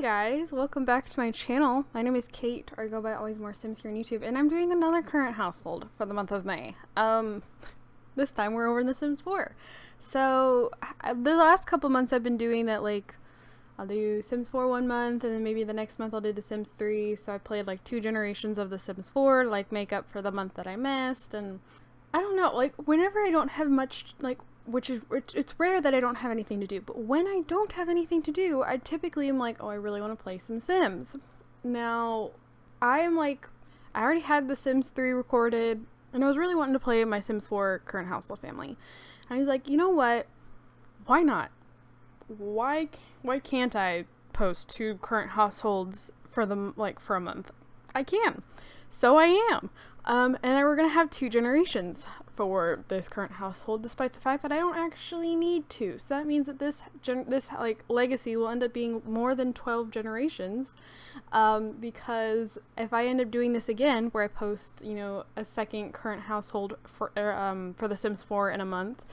Guys, welcome back to my channel. My name is Kate, or I go by AlwaysMoreSims here on YouTube, and I'm doing another current household for the month of May. This time we're over in The Sims 4. So, the last couple months I've been doing that, like, I'll do Sims 4 one month, and then maybe the next month I'll do The Sims 3, so I played, like, 2 generations of The Sims 4 to, like, make up for the month that I missed, and I don't know, like, whenever I don't have much, like, it's rare that I don't have anything to do, but when I don't have anything to do, I typically am like, oh, I really want to play some Sims. Now, I already had the Sims 3 recorded, and I was really wanting to play my Sims 4 current household family. And he's like, you know what? Why not? Why can't I post 2 current households for for a month? I can. So I am. And then we're gonna have 2 generations for this current household, despite the fact that I don't actually need to. So that means that this legacy will end up being more than 12 generations, because if I end up doing this again, where I post, you know, a second current household for The Sims 4 in a month,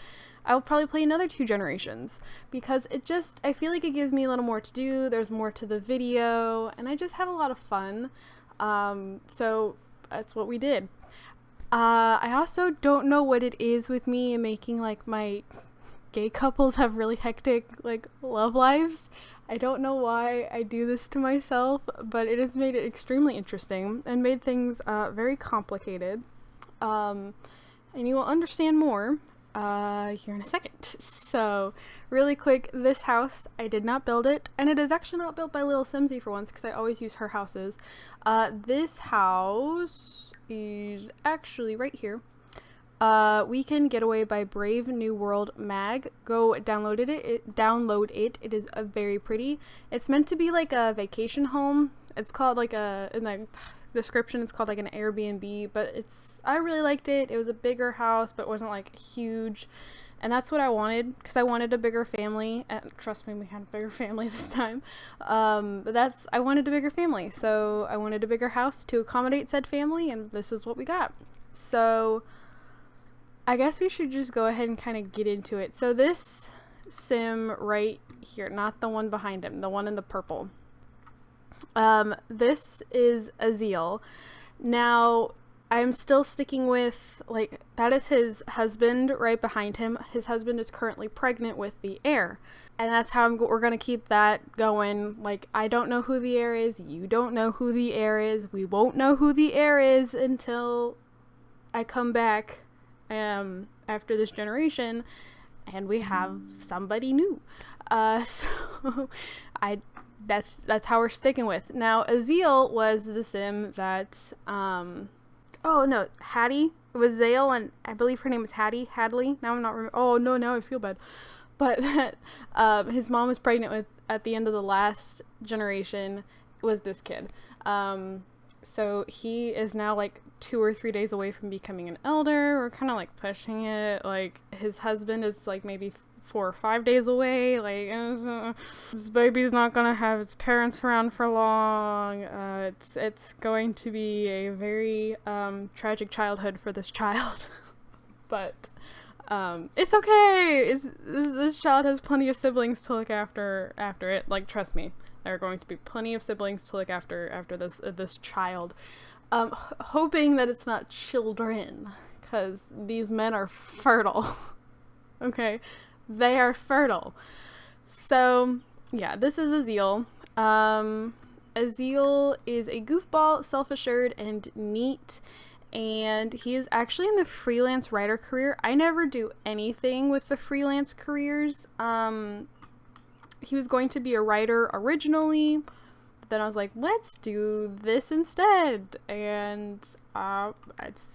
I'll probably play another 2 generations, because I feel like it gives me a little more to do. There's more to the video, and I just have a lot of fun. So that's what we did. I also don't know what it is with me and making, like, my gay couples have really hectic, like, love lives. I don't know why I do this to myself, but it has made it extremely interesting and made things very complicated. And you will understand more here in a second. So, really quick, this house, I did not build it, and it is actually not built by Little Simsy for once, because I always use her houses. This house is actually right here. Weekend Getaway by Brave New World Mag. Go download it. It is very pretty. It's meant to be like a vacation home. It's called in the description, it's called like an Airbnb, but I really liked it. It was a bigger house, but it wasn't like huge. And that's what I wanted, because I wanted a bigger family. And trust me, we had a bigger family this time. I wanted a bigger family. So I wanted a bigger house to accommodate said family, and this is what we got. So I guess we should just go ahead and kind of get into it. So this sim right here, not the one behind him, the one in the purple. This is Azil. Now, I'm still sticking with, like, that is his husband right behind him. His husband is currently pregnant with the heir. And that's how we're going to keep that going. Like, I don't know who the heir is. You don't know who the heir is. We won't know who the heir is until I come back after this generation and we have somebody new. So that's how we're sticking with. Now, Azil was the sim that, oh no, Hattie. It was Zale, and I believe her name is Hadley. Now I'm not oh no, now I feel bad. But that his mom was pregnant with, at the end of the last generation, was this kid. So he is now like 2 or 3 days away from becoming an elder. We're kind of like pushing it. Like, his husband is like maybe 4 or 5 days away. Like, this baby's not gonna have its parents around for long. It's going to be a very tragic childhood for this child. But it's okay. This child has plenty of siblings to look after it. Like, trust me, there are going to be plenty of siblings to look after this child. Hoping that it's not children, because these men are fertile. Okay. They are fertile. So, yeah, this is Azil. Azil is a goofball, self-assured, and neat. And he is actually in the freelance writer career. I never do anything with the freelance careers. He was going to be a writer originally, but then I was like, let's do this instead. And I've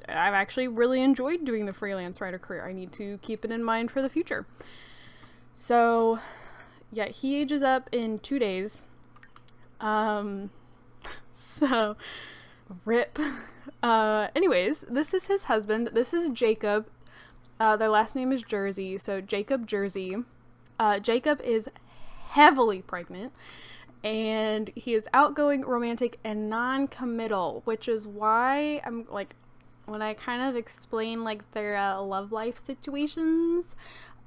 actually really enjoyed doing the freelance writer career. I need to keep it in mind for the future. So, yeah, he ages up in 2 days. So, rip. Anyways, this is his husband. This is Jacob. Their last name is Jersey. So, Jacob Jersey. Jacob is heavily pregnant. And he is outgoing, romantic, and non-committal, which is why I'm like, when I kind of explain like their love life situations,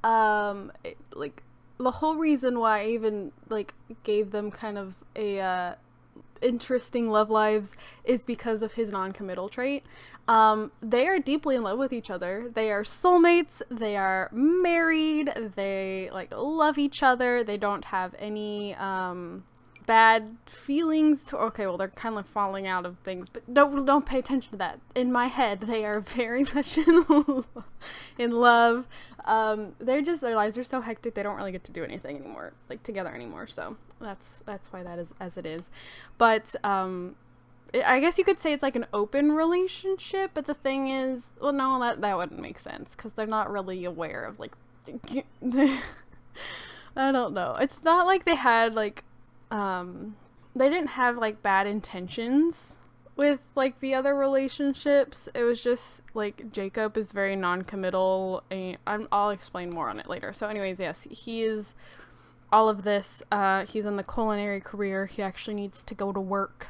like the whole reason why I even like gave them kind of a interesting love lives is because of his non-committal trait. They are deeply in love with each other. They are soulmates. They are married. They like love each other. They don't have any bad feelings. Okay, well, they're kind of falling out of things, but don't pay attention to that. In my head, they are very much in love. Their lives are so hectic. They don't really get to do anything anymore, like together anymore. So that's why that is as it is. But I guess you could say it's like an open relationship. But the thing is, well, no, that wouldn't make sense because they're not really aware of like. I don't know. It's not like they had like. They didn't have like bad intentions with like the other relationships. It was just like Jacob is very non-committal, and I'll explain more on it later. So anyways, yes, he is all of this. He's in the culinary career. He actually needs to go to work.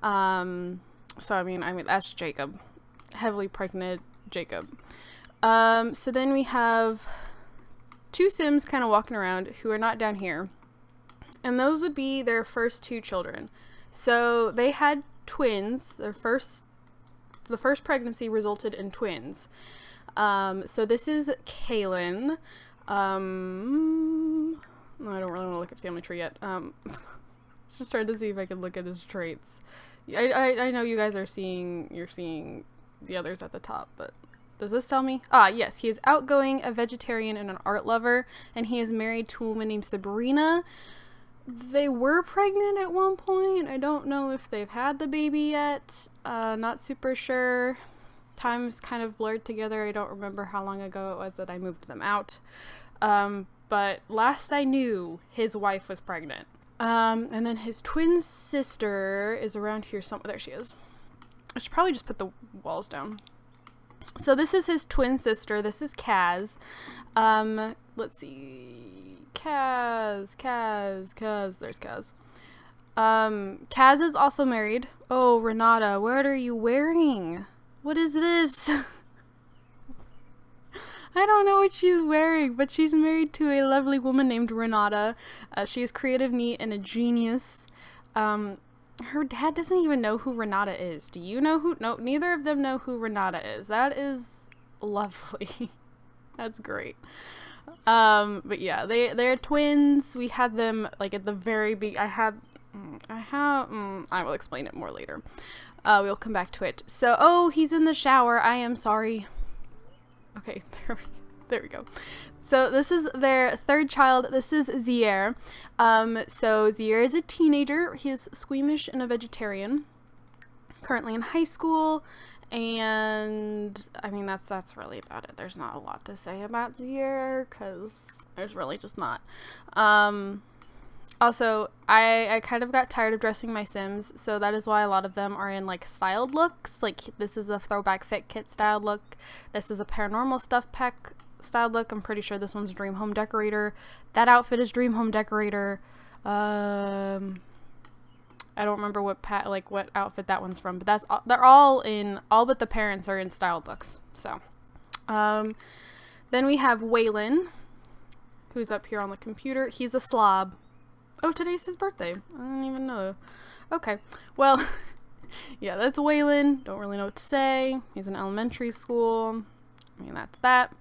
So I mean that's Jacob, heavily pregnant Jacob. So then we have two Sims kind of walking around who are not down here. And those would be their first two children. So they had twins. The first pregnancy resulted in twins. So this is Kaylin. I don't really want to look at family tree yet. Just trying to see if I can look at his traits. I know you guys you're seeing the others at the top, but does this tell me? Yes, he is outgoing, a vegetarian, and an art lover, and he is married to a woman named Serena. They were pregnant at one point. I don't know if they've had the baby yet. Not super sure. Time's kind of blurred together. I don't remember how long ago it was that I moved them out. But last I knew, his wife was pregnant. And then his twin sister is around here somewhere. There she is. I should probably just put the walls down. So this is his twin sister. This is Kaz. Let's see. Kaz, there's Kaz. Kaz is also married. Oh, Renata, what are you wearing? What is this? I don't know what she's wearing, but she's married to a lovely woman named Renata. She is creative, neat, and a genius. Her dad doesn't even know who Renata is. Do you know who? No, neither of them know who Renata is. That is lovely. That's great. But yeah, they're twins. We had them like at the very I will explain it more later. We'll come back to it. So, he's in the shower. I am sorry. Okay, there we go. So this is their third child. This is Zier. So Zier is a teenager. He is squeamish and a vegetarian. Currently in high school. And I mean that's really about it. There's not a lot to say about Zier because there's really just not. Also, I kind of got tired of dressing my Sims, so that is why a lot of them are in like styled looks. Like this is a throwback fit kit styled look. This is a paranormal stuff pack styled look. I'm pretty sure this one's Dream Home Decorator. That outfit is Dream Home Decorator. I don't remember what outfit that one's from, but they're all but the parents are in styled looks. So, then we have Waylon, who's up here on the computer. He's a slob. Oh, today's his birthday. I don't even know. Okay, well, yeah, that's Waylon. Don't really know what to say. He's in elementary school. I mean, that's that.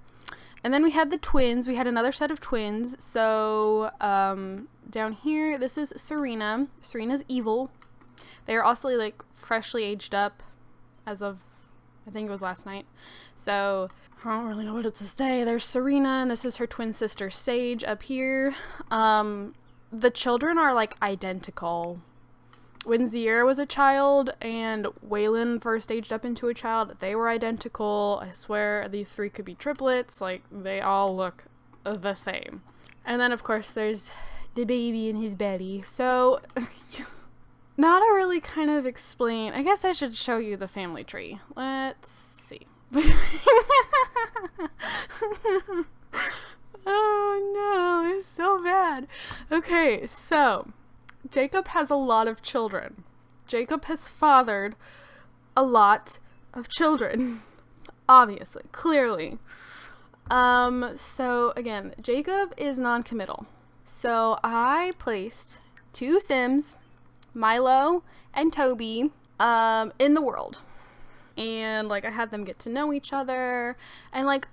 And then we had the twins. We had another set of twins. So, down here, this is Serena. Serena's evil. They are also, like, freshly aged up as of, I think it was last night. So, I don't really know what to say. There's Serena, and this is her twin sister, Sage, up here. The children are, like, identical. When Zier was a child and Waylon first aged up into a child, they were identical. I swear these three could be triplets. Like, they all look the same. And then, of course, there's the baby in his belly. So, now to really kind of explain, I guess I should show you the family tree. Let's see. Oh no, it's so bad. Okay, so Jacob has a lot of children. Jacob has fathered a lot of children. Obviously, clearly. So again, Jacob is non-committal. So I placed 2 Sims, Milo and Toby, in the world. And like I had them get to know each other, and like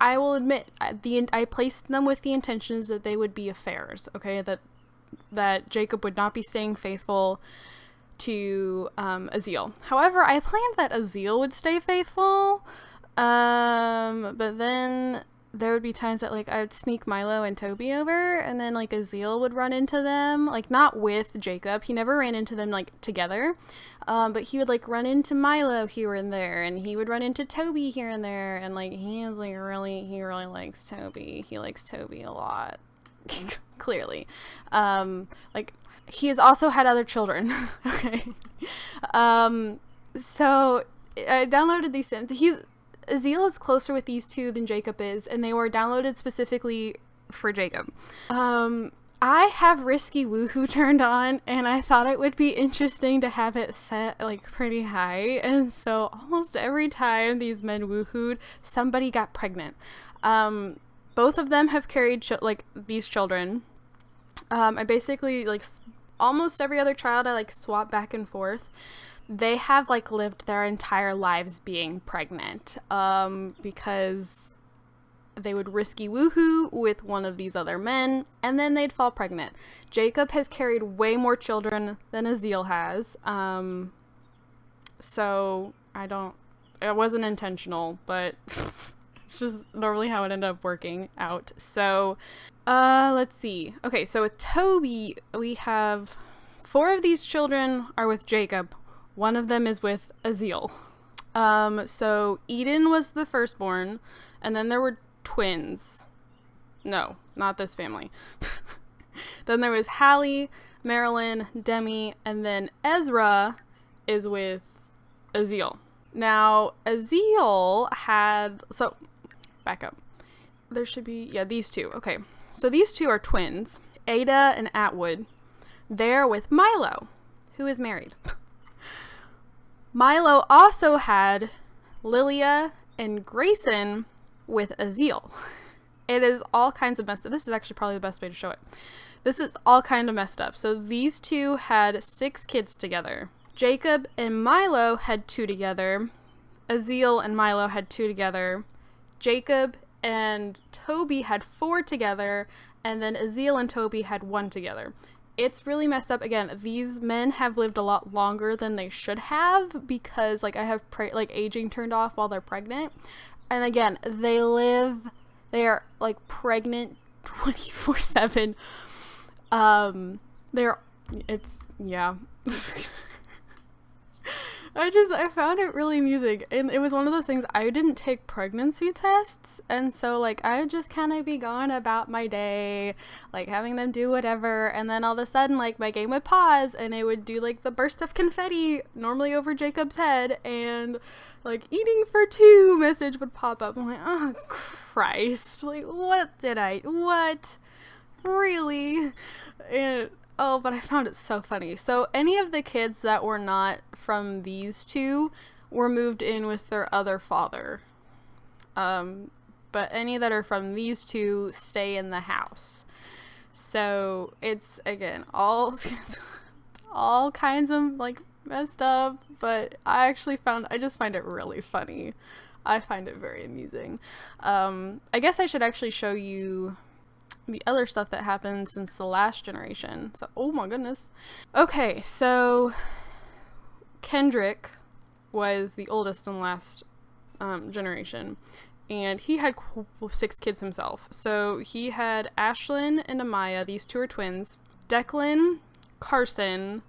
I will admit I placed them with the intentions that they would be affairs, okay? That Jacob would not be staying faithful to Azil. However, I planned that Azil would stay faithful, but then there would be times that like I would sneak Milo and Toby over, and then like Azil would run into them, like not with Jacob. He never ran into them like together, but he would like run into Milo here and there, and he would run into Toby here and there, and like he really likes Toby. He likes Toby a lot. Clearly. Like he has also had other children. Okay. So I downloaded these Sims. Azil is closer with these 2 than Jacob is, and they were downloaded specifically for Jacob. I have Risky Woohoo turned on, and I thought it would be interesting to have it set like pretty high, and so almost every time these men woohooed, somebody got pregnant. Both of them have carried these children. I basically like almost every other child I like swap back and forth. They have like lived their entire lives being pregnant, because they would risky woohoo with one of these other men, and then they'd fall pregnant. Jacob has carried way more children than Azil has, so it wasn't intentional, but it's just normally how it ended up working out. So, let's see. Okay, so with Toby, we have 4 of these children are with Jacob. 1 of them is with Azil. So Eden was the firstborn, and then there were twins. No, not this family. Then there was Hallie, Marilyn, Demi, and then Ezra is with Azil. Now, Azil had... So, back up. There should be... Yeah, these 2. Okay. So these 2 are twins. Ada and Atwood. They're with Milo, who is married. Milo also had Lilia and Grayson with Azil. It is all kinds of messed up. This is actually probably the best way to show it. This is all kind of messed up. So these 2 had 6 kids together. Jacob and Milo had 2 together. Azil and Milo had 2 together. Jacob and Toby had 4 together. And then Azil and Toby had 1 together. It's really messed up. Again, these men have lived a lot longer than they should have, because like I have aging turned off while they're pregnant. And again, they are like pregnant 24/7. Yeah. I found it really amusing, and it was one of those things. I didn't take pregnancy tests, and so like I would just kind of be going about my day, like having them do whatever, and then all of a sudden like my game would pause, and it would do like the burst of confetti normally over Jacob's head, and like eating for 2 message would pop up. I'm like, oh Christ, like what really? And oh, but I found it so funny. So any of the kids that were not from these 2 were moved in with their other father. But any that are from these 2 stay in the house. So it's, again, all kinds of like messed up, but I just find it really funny. I find it very amusing. I guess I should actually show you the other stuff that happened since the last generation. So, oh my goodness. Okay, so Kendrick was the oldest in the last generation, and he had 6 kids himself. So he had Ashlyn and Amaya. These 2 are twins. Declan, Carson,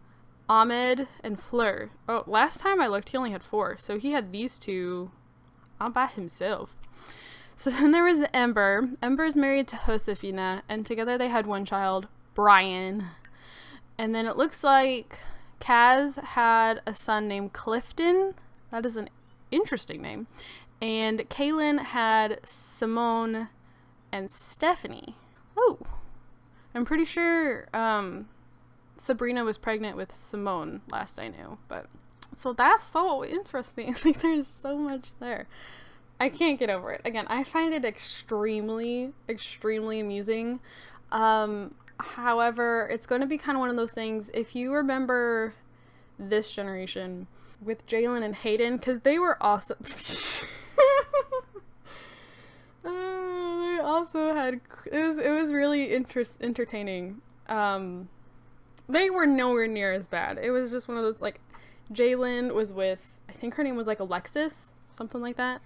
Ahmed, and Fleur. Oh, last time I looked, he only had 4. So he had these 2 all by himself. So then there was Ember. Ember's married to Josefina, and together they had 1 child, Brian. And then it looks like Kaz had a son named Clifton. That is an interesting name. And Kaylin had Simone and Stephanie. Oh, I'm pretty sure Sabrina was pregnant with Simone last I knew. But so that's so interesting. Like there's so much there. I can't get over it. Again, I find it extremely, extremely amusing. However, it's going to be kind of one of those things. If you remember this generation with Jalen and Hayden, because they were awesome. They also had, it was really entertaining. They were nowhere near as bad. It was just one of those, like, Jalen was with, I think her name was like Alexis, something like that.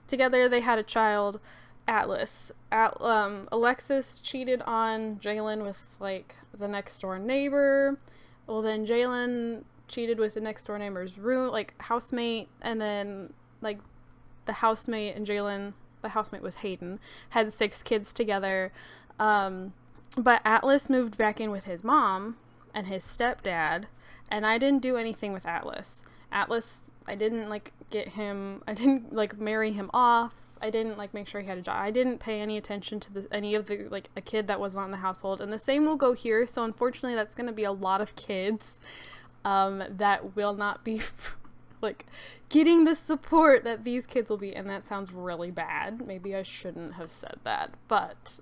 Together they had a child, Atlas. Alexis cheated on Jalen with, like, the next door neighbor. Well, then Jalen cheated with the next door neighbor's housemate, and then, like, the housemate and Jalen, the housemate was Hayden, had 6 kids together. But Atlas moved back in with his mom and his stepdad, and I didn't do anything with Atlas. I didn't, like, get him, I didn't, like, marry him off. I didn't, like, make sure he had a job. I didn't pay any attention to any of the, like, a kid that was not in the household. And the same will go here. So unfortunately, that's going to be a lot of kids that will not be, like, getting the support that these kids will be. And that sounds really bad. Maybe I shouldn't have said that. But,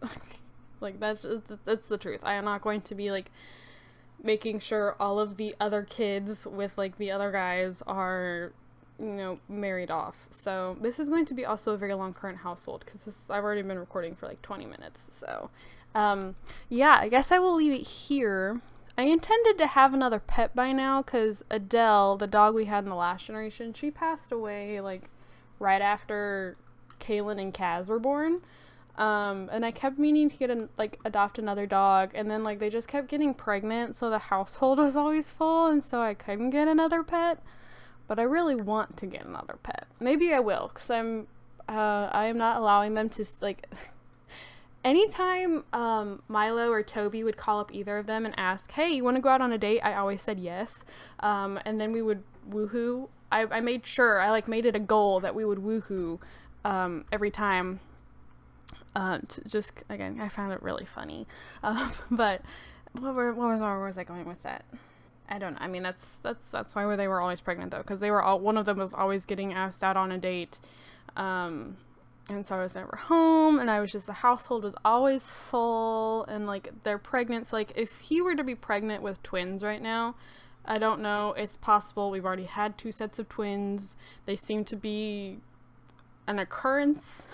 like, that's the truth. I am not going to be, like, making sure all of the other kids with, like, the other guys are, you know, married off. So this is going to be also a very long current household, because I've already been recording for like 20 minutes. So yeah, I guess I will leave it here. I intended to have another pet by now, because Adele, the dog we had in the last generation, she passed away like right after Kaylin and Kaz were born. And I kept meaning to get adopt another dog, and then, like, they just kept getting pregnant, so the household was always full, and so I couldn't get another pet. But I really want to get another pet. Maybe I will, because I am not allowing them to, like, anytime Milo or Toby would call up either of them and ask, hey, you want to go out on a date? I always said yes. And then we would woohoo. I made sure, I, like, made it a goal that we would woohoo every time. Just, again, I found it really funny. But where was I going with that? I don't know. I mean, that's why they were always pregnant, though, because they were one of them was always getting asked out on a date. And so I was never home, and the household was always full, and, like, they're pregnant. So, like, if he were to be pregnant with twins right now, I don't know. It's possible. We've already had 2 sets of twins. They seem to be an occurrence.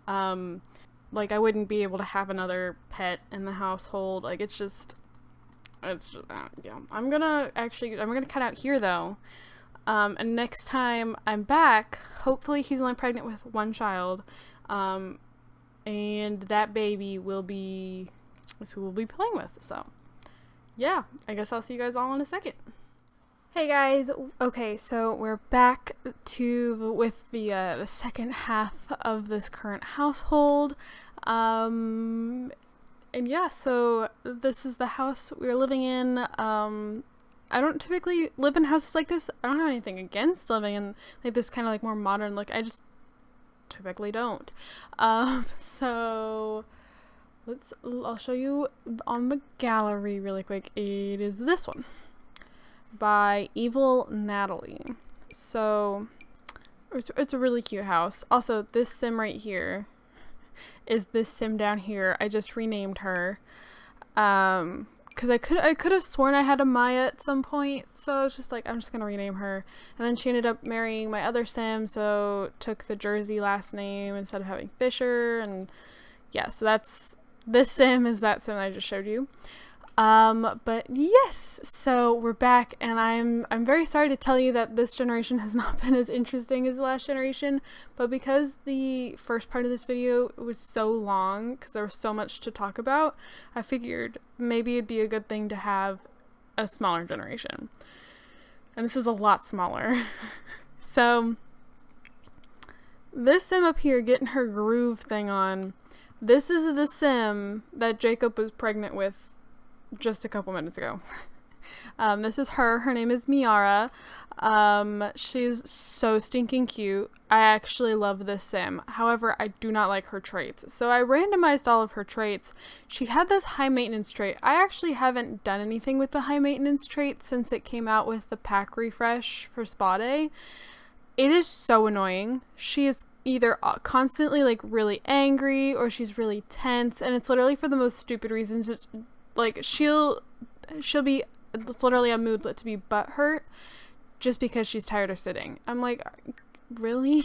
Like, I wouldn't be able to have another pet in the household. Like, it's just yeah. I'm gonna cut out here, though. And next time I'm back, hopefully he's only pregnant with 1 child. And that baby is who we'll be playing with. So, yeah, I guess I'll see you guys all in a second. Hey guys, okay, so we're back with the second half of this current household. And yeah, so this is the house we're living in. I don't typically live in houses like this. I don't have anything against living in, like, this kind of, like, more modern look. I just typically don't. So I'll show you on the gallery really quick. It is this one by Evil Natalie. So it's a really cute house. Also, this sim right here is this sim down here. I just renamed her because I could have sworn I had a Maya at some point, so I was just like, I'm just gonna rename her. And then she ended up marrying my other sim, so took the Jersey last name instead of having Fisher. And yeah, so this sim is that sim I just showed you. But yes, so we're back, and I'm very sorry to tell you that this generation has not been as interesting as the last generation, but because the first part of this video was so long, because there was so much to talk about, I figured maybe it'd be a good thing to have a smaller generation. And this is a lot smaller. So, this sim up here, getting her groove thing on, this is the sim that Jacob was pregnant with just a couple minutes ago. This is her. Her name is Miara. She's so stinking cute. I actually love this sim. However, I do not like her traits. So I randomized all of her traits. She had this high maintenance trait. I actually haven't done anything with the high maintenance trait since it came out with the pack refresh for Spa Day. It is so annoying. She is either constantly, like, really angry, or she's really tense, and it's literally for the most stupid reasons. like, she'll be, it's literally a moodlet to be butthurt just because she's tired of sitting. I'm like, really?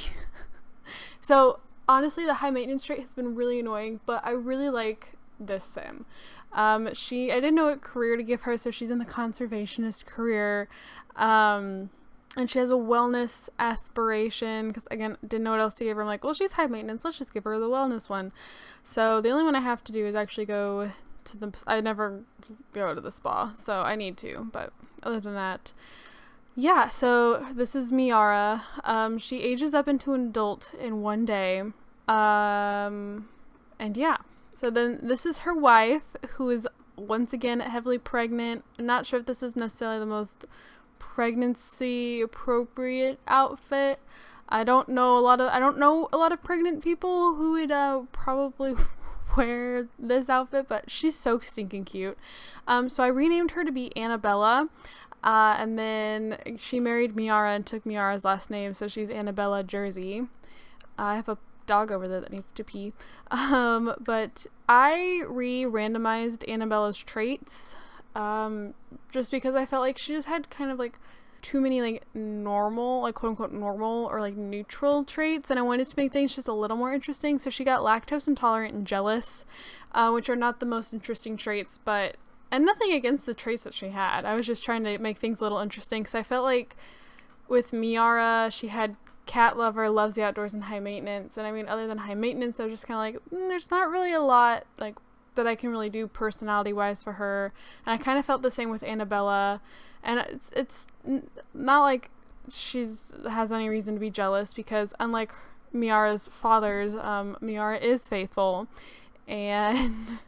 So honestly, the high maintenance trait has been really annoying, but I really like this sim. I didn't know what career to give her, so she's in the conservationist career. And she has a wellness aspiration, because again, didn't know what else to give her. I'm like, well, she's high maintenance, let's just give her the wellness one. So the only one I have to do is actually go to I never go to the spa, so I need to, but other than that, yeah. So this is Miara. She ages up into an adult in one day. And yeah, so then this is her wife, who is once again heavily pregnant. I'm not sure if this is necessarily the most pregnancy appropriate outfit. I don't know a lot of pregnant people who would probably wear this outfit, but she's so stinking cute. So I renamed her to be Annabella, and then she married Miara and took Miara's last name, so she's Annabella Jersey. I have a dog over there that needs to pee. But I randomized Annabella's traits, just because I felt like she just had kind of like too many like normal, like quote unquote normal or like neutral traits, and I wanted to make things just a little more interesting. So she got lactose intolerant and jealous, which are not the most interesting traits, and nothing against the traits that she had. I was just trying to make things a little interesting, because I felt like with Miara, she had cat lover, loves the outdoors, and high maintenance. And I mean, other than high maintenance, I was just kind of like, there's not really a lot like that I can really do personality wise for her. And I kind of felt the same with Annabella. And it's not like has any reason to be jealous, because unlike Miara's fathers, Miara is faithful. And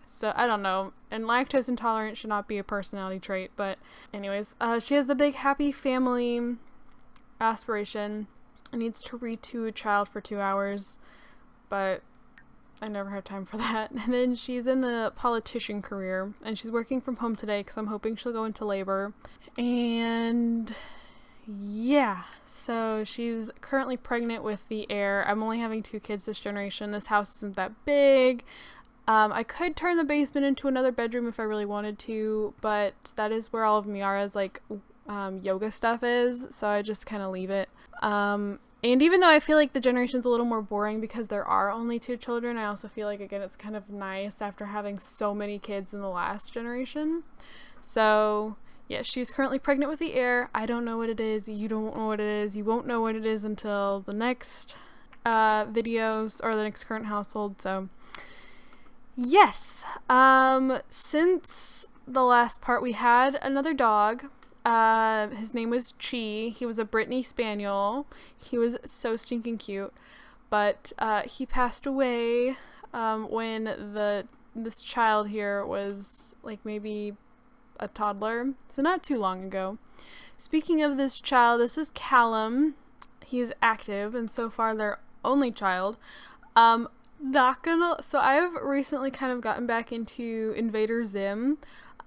so I don't know. And lactose intolerant should not be a personality trait. But anyways, she has the big happy family aspiration and needs to read to a child for 2 hours. But I never have time for that. And then she's in the politician career, and she's working from home today because I'm hoping she'll go into labor. And yeah, so she's currently pregnant with the heir. I'm only having 2 kids this generation. This house isn't that big. I could turn the basement into another bedroom if I really wanted to, but that is where all of Miara's like yoga stuff is, so I just kind of leave it. And even though I feel like the generation's a little more boring because there are only 2 children, I also feel like, again, it's kind of nice after having so many kids in the last generation. So yeah, she's currently pregnant with the heir. I don't know what it is. You don't know what it is. You won't know what it is until the next videos or the next current household. So yes, since the last part, we had another dog. His name was Chi. He was a Brittany Spaniel. He was so stinking cute, but he passed away when this child here was like maybe a toddler, so not too long ago. Speaking of this child, this is Callum. He's active and so far their only child. So I've recently kind of gotten back into Invader Zim.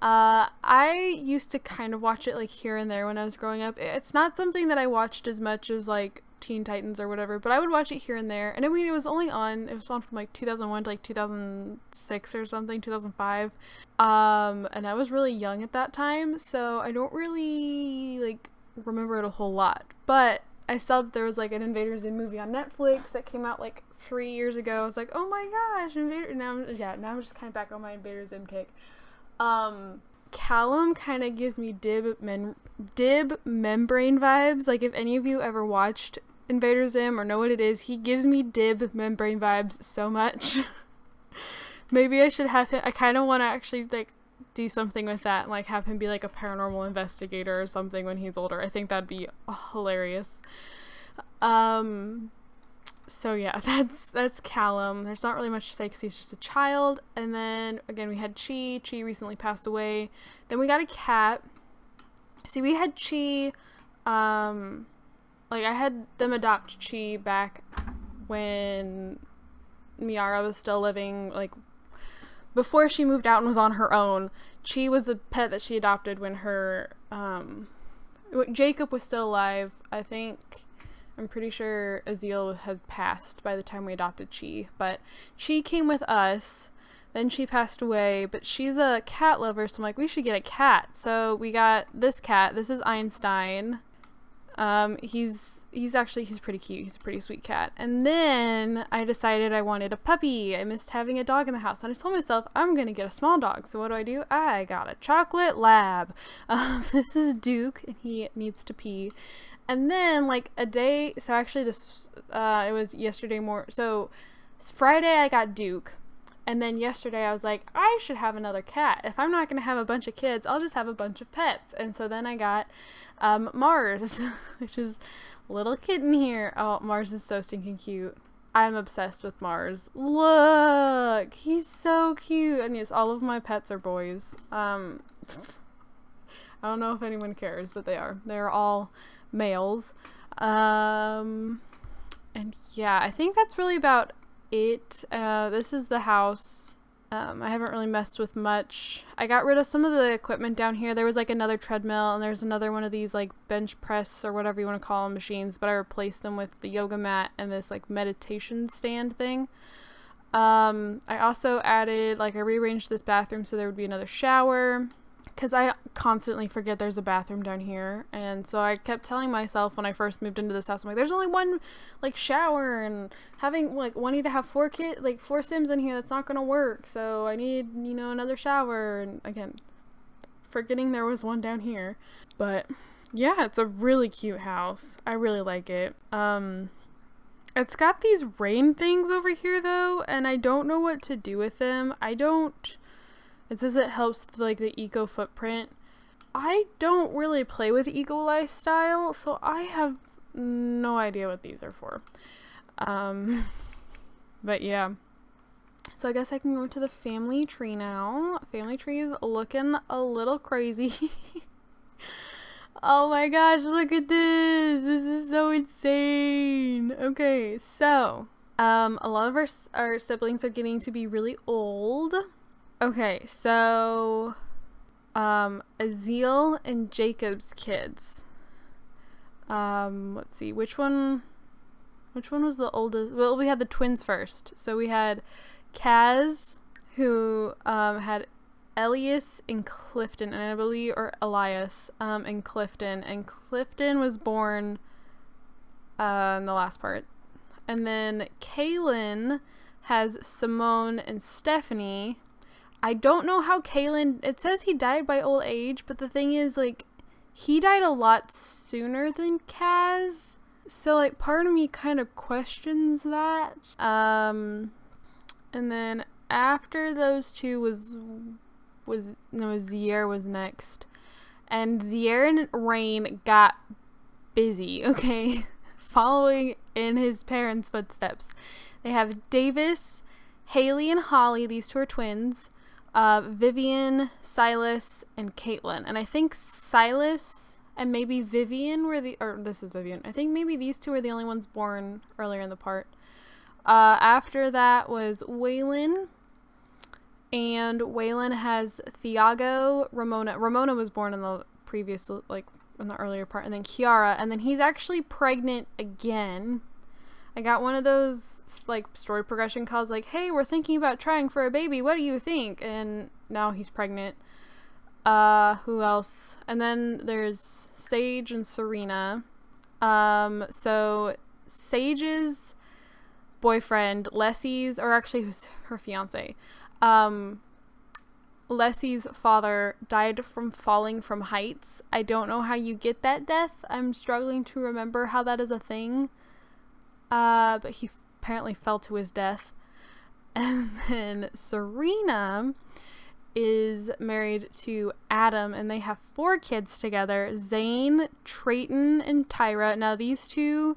I used to kind of watch it like here and there when I was growing up. It's not something that I watched as much as like Teen Titans or whatever, but I would watch it here and there. And I mean, it was on from like 2001 to like 2006 or something, 2005. And I was really young at that time, so I don't really like remember it a whole lot. But I saw that there was like an Invader Zim movie on Netflix that came out like 3 years ago. I was like, oh my gosh, Invader. Now I'm just kind of back on my Invader Zim kick. Callum kind of gives me dib membrane vibes. Like, if any of you ever watched Invader Zim or know what it is, he gives me dib membrane vibes so much. Maybe I should have him. I kind of want to actually like do something with that and like have him be like a paranormal investigator or something when he's older. I think that'd be hilarious. So yeah, that's Callum. There's not really much to say because he's just a child. And then again, we had Chi. Chi recently passed away. Then we got a cat. See, we had Chi. Like I had them adopt Chi back when Miara was still living. Like before she moved out and was on her own. Chi was a pet that she adopted when her Jacob was still alive. I'm pretty sure Azil had passed by the time we adopted Chi, but Chi came with us. Then she passed away, but she's a cat lover, so I'm like, we should get a cat. So we got this cat. This is Einstein. He's pretty cute. He's a pretty sweet cat. And then I decided I wanted a puppy. I missed having a dog in the house. And I told myself, I'm going to get a small dog. So what do? I got a chocolate lab. This is Duke, and he needs to pee. And then, like, a day... So actually, it was yesterday so Friday I got Duke. And then yesterday I was like, I should have another cat. If I'm not going to have a bunch of kids, I'll just have a bunch of pets. And so then I got Mars, which is a little kitten here. Oh, Mars is so stinking cute. I'm obsessed with Mars. Look, he's so cute. And yes, all of my pets are boys. I don't know if anyone cares, but they are. They're all males. And yeah, I think that's really about it. This is the house. I haven't really messed with much. I got rid of some of the equipment down here. There was like another treadmill, and there's another one of these like bench press or whatever you want to call them machines, but I replaced them with the yoga mat and this like meditation stand thing. I also added, like, I rearranged this bathroom so there would be another shower, because I constantly forget there's a bathroom down here. And so I kept telling myself when I first moved into this house, I'm like, there's only one, like, shower, and wanting to have 4 Sims in here, that's not gonna work. So I need, another shower. And again, forgetting there was one down here. But yeah, it's a really cute house. I really like it. It's got these rain things over here though, and I don't know what to do with them. It says it helps like the eco footprint. I don't really play with eco lifestyle, so I have no idea what these are for. But yeah. So I guess I can go to the family tree now. Family tree is looking a little crazy. Oh my gosh, look at this. This is so insane. Okay, so a lot of our siblings are getting to be really old. Okay, so Azeel and Jacob's kids. Let's see, which one was the oldest? Well, we had the twins first. So we had Kaz, who had Elias and Clifton, and I believe, or Elias and Clifton was born in the last part. And then Kaylin has Simone and Stephanie. I don't know how Kaylin, it says he died by old age, but the thing is, like, he died a lot sooner than Kaz. So, like, part of me kind of questions that. And then after those two Zier was next. And Zier and Rain got busy, okay? Following in his parents' footsteps. They have Davis, Haley, and Holly. These two are twins. Vivian, Silas, and Caitlin. And I think Silas and maybe Vivian this is Vivian. I think maybe these two are the only ones born earlier in the part. After that was Waylon. And Waylon has Thiago, Ramona. Ramona was born in the previous, like, in the earlier part. And then Kiara. And then he's actually pregnant again. I got one of those, like, story progression calls, like, hey, we're thinking about trying for a baby. What do you think? And now he's pregnant. Who else? And then there's Sage and Serena. So Sage's boyfriend, Leslie's, or actually who's her fiance, Leslie's father died from falling from heights. I don't know how you get that death. I'm struggling to remember how that is a thing. But he apparently fell to his death. And then Serena is married to Adam, and they have 4 kids together. Zane, Trayton, and Tyra. Now these two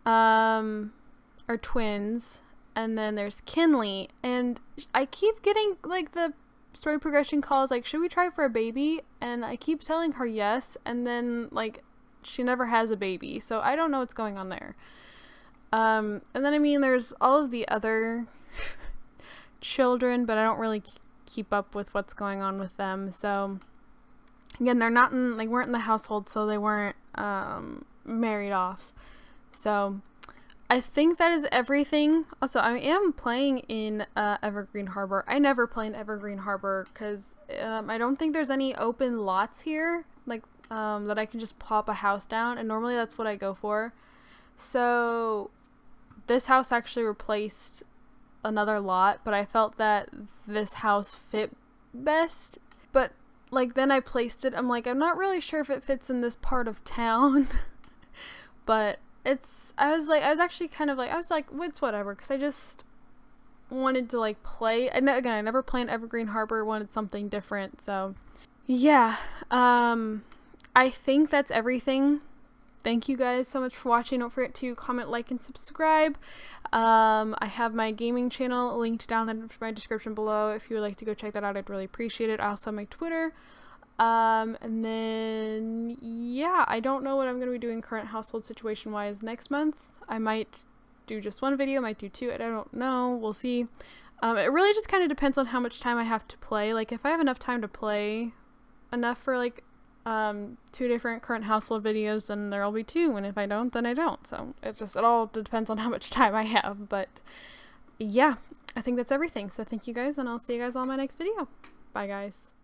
are twins. And then there's Kinley. And I keep getting, like, the story progression calls, like, should we try for a baby? And I keep telling her yes. And then, like, she never has a baby. So I don't know what's going on there. And then, I mean, there's all of the other children, but I don't really keep up with what's going on with them. So, again, weren't in the household, so they weren't, married off. So, I think that is everything. Also, I am playing in Evergreen Harbor. I never play in Evergreen Harbor because I don't think there's any open lots here, like that I can just pop a house down, and normally that's what I go for. So this house actually replaced another lot, but I felt that this house fit best. But like then I placed it, I'm like, I'm not really sure if it fits in this part of town. But I was actually kind of like, I was like, it's whatever, because I just wanted to like play. And again, I never played Evergreen Harbor, wanted something different. So yeah, I think that's everything. Thank you guys so much for watching. Don't forget to comment, like, and subscribe. I have my gaming channel linked down in my description below. If you would like to go check that out, I'd really appreciate it. I also have my Twitter. And then, yeah, I don't know what I'm going to be doing current household situation wise next month. I might do just one video, might do two, I don't know. We'll see. It really just kind of depends on how much time I have to play. Like, if I have enough time to play enough for, like, 2 different current household videos, then there'll be 2, and if I don't, then I don't. So it all depends on how much time I have. But yeah, I think that's everything. So thank you guys, and I'll see you guys on my next video. Bye guys.